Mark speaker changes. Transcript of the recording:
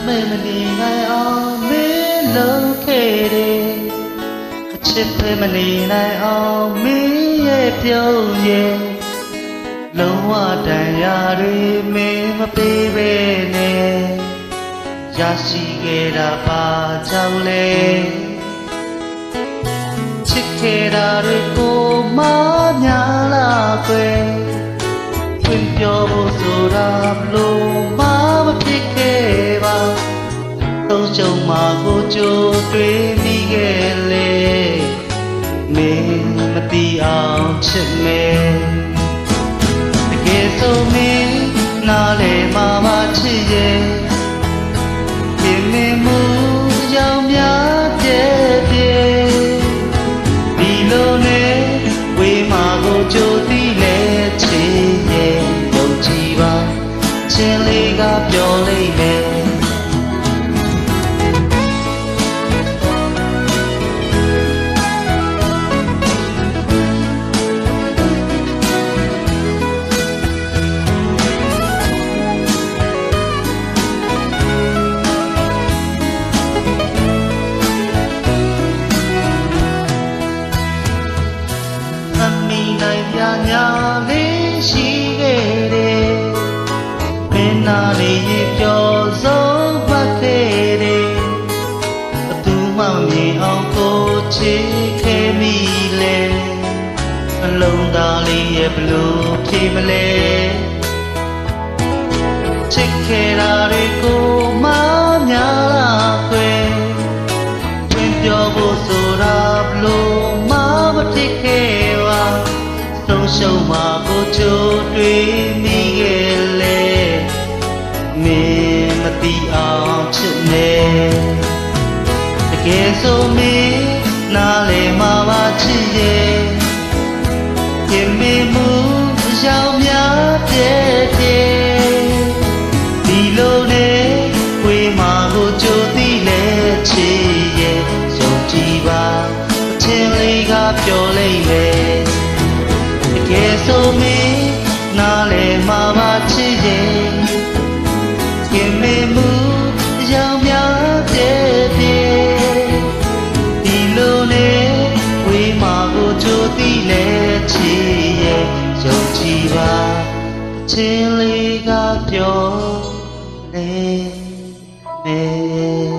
Speaker 1: မေမနေနိုင်အောင်မင်းလုံးခဲ့တယ်အချစ်ပဲမနေနိုင်အောင်မင်းရဲ့ပြုံးရဲ့လုံးဝတန်ရာတွေမင်းမပေးပဲနဲ့ရရှိခဲ့တာပါကြောင့်လဲချစ်ခဲ့တာတွေကိုမများလာခွဲဖွင့်ပြောဖို့ဆိုတာဘလို့မဖြစ်ခဲ့ပါသုံးချုံမှာကိုကြိုတွေ့မိခဲ့လေမင်းမသိအောင်ချစ်မယ်တကယ်ဆိုမင်းနားလေမှာမချစ်ရဲ့ပြင်မမှုကြောင့်များတဲ့ပြေဒီလိုနဲ့ဝေးမှာကိုကြိုသိလဲချစ်ရဲ့ယုံကြည်ပါချင်းလေးကပြောလိုက်မယ်ညာလေးရှိခဲ့တယ်မင်းနာလေးပြောဆုံးပတ်ခဲ့တယ်ဘသူမှမမြင်အောင်ကိုချစ်ခဲ့မိလေအလုံးသားလေးရဲ့ဘလို့ဖြစ်မလဲချစ်ခဲ့တာတွေကိုမများလာခွဲတွင်ပြောဖို့ဆိုတာဘလို့မဖြစ်ခဲ့ပါဆုံးရှုံးမှာကိုကြိုတွေ့မိခဲ့လေမင်းမသိအောင်ချစ်နေတကယ်ဆိုမင်းနားလေမှာပါချစ်ရဲ့ပြင်မမှုရောက်များပြည့်ပြည့်ဒီလိုနဲ့ဝေးမှာကိုကြိုသိလဲချစ်ရဲ့ယုံကြည်ပါအချင်းလေးကပြောလိုက်မယ်ကဲဆိုမင်းနားလေမှာပါချစ်ရဲ့ခင်မမှုရောင်များပြည့်ပြည့်ဒီလိုနဲ့ဝေးမှာကိုကြိုသိလဲချစ်ရဲ့ယုံကြည်ပါချင်းလေးကပြောလေမယ်